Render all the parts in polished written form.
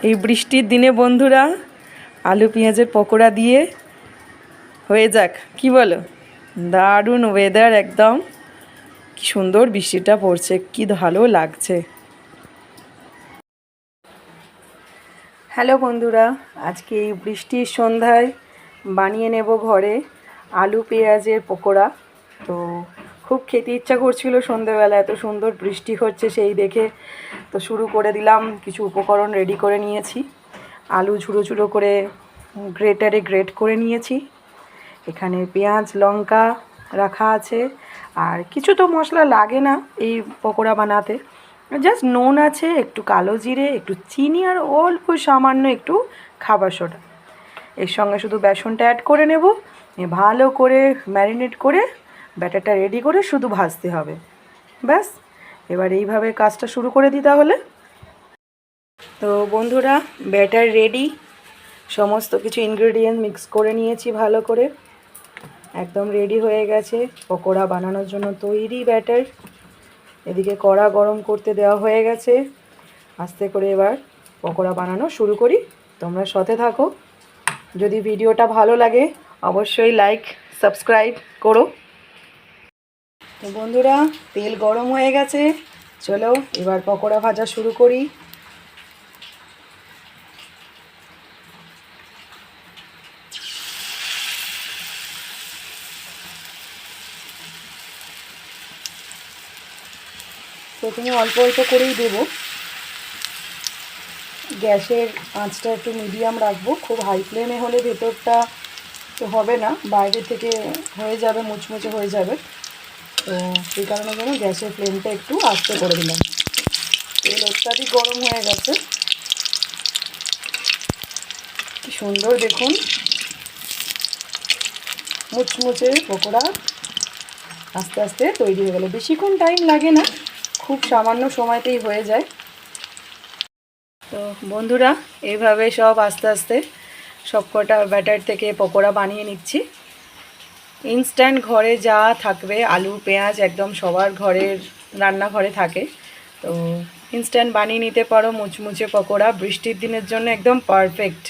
এই বৃষ্টির দিনে বন্ধুরা আলু পেঁয়াজের পকোড়া দিয়ে হয়ে যাক, কি বলো? দারুণ ওয়েদার, একদম কি সুন্দর বৃষ্টিটা পড়ছে, কি ভালো লাগছে। হ্যালো বন্ধুরা, আজকে এই বৃষ্টির সন্ধ্যায় বানিয়ে নেব ঘরে আলু পেঁয়াজের পকোড়া। তো খুব খেতে ইচ্ছা করছিল সন্ধ্যেবেলা, এত সুন্দর বৃষ্টি হচ্ছে সেই দেখে তো শুরু করে দিলাম। কিছু উপকরণ রেডি করে নিয়েছি। আলু ঝুড়ো ঝুড়ো করে গ্রেটারে গ্রেট করে নিয়েছি। এখানে পেঁয়াজ লঙ্কা রাখা আছে, আর কিছু তো মশলা লাগে না এই পকোড়া বানাতে, জাস্ট নুন আছে, একটু কালো জিরে, একটু চিনি, আর অল্প সামান্য একটু খাবার সোডা। এর সঙ্গে শুধু বেসনটা অ্যাড করে নেব, ভালো করে ম্যারিনেট করে ব্যাটারটা রেডি করে শুধু ভাজতে হবে, ব্যাস। এবার এইভাবে কাজটা শুরু করে দিই তাহলে। তো বন্ধুরা, ব্যাটার রেডি, সমস্ত কিছু ইনগ্রেডিয়েন্ট মিক্স করে নিয়েছি ভালো করে, একদম রেডি হয়ে গেছে পকোড়া বানানোর জন্য তৈরি ব্যাটার। এদিকে কড়া গরম করতে দেওয়া হয়ে গেছে, আস্তে করে এবার পকোড়া বানানো শুরু করি। তোমরা সাথে থাকো। যদি ভিডিওটা ভালো লাগে অবশ্যই লাইক সাবস্ক্রাইব করো। তো বন্ধুরা, তেল গরম হয়ে গেছে, চলো এবার পকোড়া ভাজা শুরু করি। প্রথমে অল্প অল্প করেই দেবো, গ্যাসের আঁচটা একটু মিডিয়াম রাখবো, খুব হাই ফ্লেমে হলে ভেতরটা তো হবে না, বাইরে থেকে হয়ে যাবে, মুচমুচে হয়ে যাবে। তো সেই কারণে যেন গ্যাসের ফ্লেমটা একটু আস্তে করে দিলাম। তেল অত্যাধিক গরম হয়ে গেছে, কি সুন্দর দেখুন মুচমুচে পকোড়া আস্তে আস্তে তৈরি হয়ে গেল। বেশিক্ষণ টাইম লাগে না, খুব সামান্য সময়তেই হয়ে যায়। তো বন্ধুরা, এইভাবে সব আস্তে আস্তে সবকটা ব্যাটার থেকে পকোড়া বানিয়ে নিচ্ছি। ইনস্ট্যান্ট ঘরে যা থাকবে, আলু পেঁয়াজ একদম সবার ঘরের রান্নাঘরে থাকে, তো ইনস্ট্যান্ট বানিয়ে নিতে পারো মুচমুচে পকোড়া। বৃষ্টির দিনের জন্য একদম পারফেক্ট।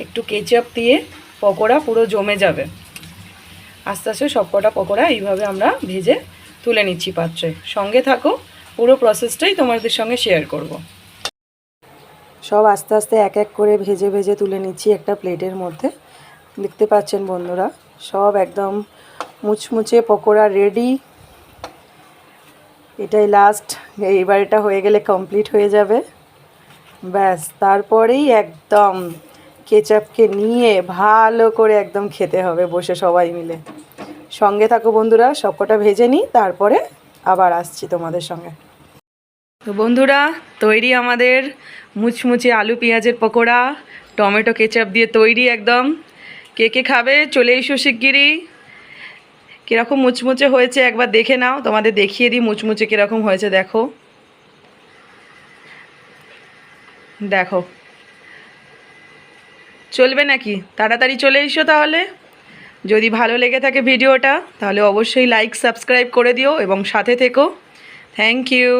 একটু কেচাপ দিয়ে পকোড়া পুরো জমে যাবে। আস্তে আস্তে সবকটা পকোড়া এইভাবে আমরা ভেজে তুলে নিচ্ছি পাত্রে। সঙ্গে থাকো, পুরো প্রসেসটাই তোমাদের সঙ্গে শেয়ার করব। সব আস্তে আস্তে এক এক করে ভেজে ভেজে তুলে নিচ্ছি একটা প্লেটের মধ্যে। দেখতে পাচ্ছেন বন্ধুরা, সব একদম মুচমুচে পকোড়া রেডি। এটাই লাস্ট, এইবার এটা হয়ে গেলে কমপ্লিট হয়ে যাবে, ব্যাস। তারপরেই একদম কেচাপকে নিয়ে ভালো করে একদম খেতে হবে বসে সবাই মিলে। সঙ্গে থাকো বন্ধুরা, সবকটা ভেজে নিই, তারপরে আবার আসছি তোমাদের সঙ্গে। তো বন্ধুরা, তৈরি আমাদের মুচমুচে আলু পেঁয়াজের পকোড়া, টমেটো কেচাপ দিয়ে তৈরি একদম। কে কে খাবে চলে এসো শিগগিরই। কীরকম মুচমুচে হয়েছে একবার দেখে নাও, তোমাদের দেখিয়ে দিই মুচমুচে কীরকম হয়েছে। দেখো দেখো, চলবে নাকি? তাড়াতাড়ি চলে এসো তাহলে। যদি ভালো লেগে থাকে ভিডিওটা তাহলে অবশ্যই লাইক সাবস্ক্রাইব করে দিও এবং সাথে থেকো। Thank you.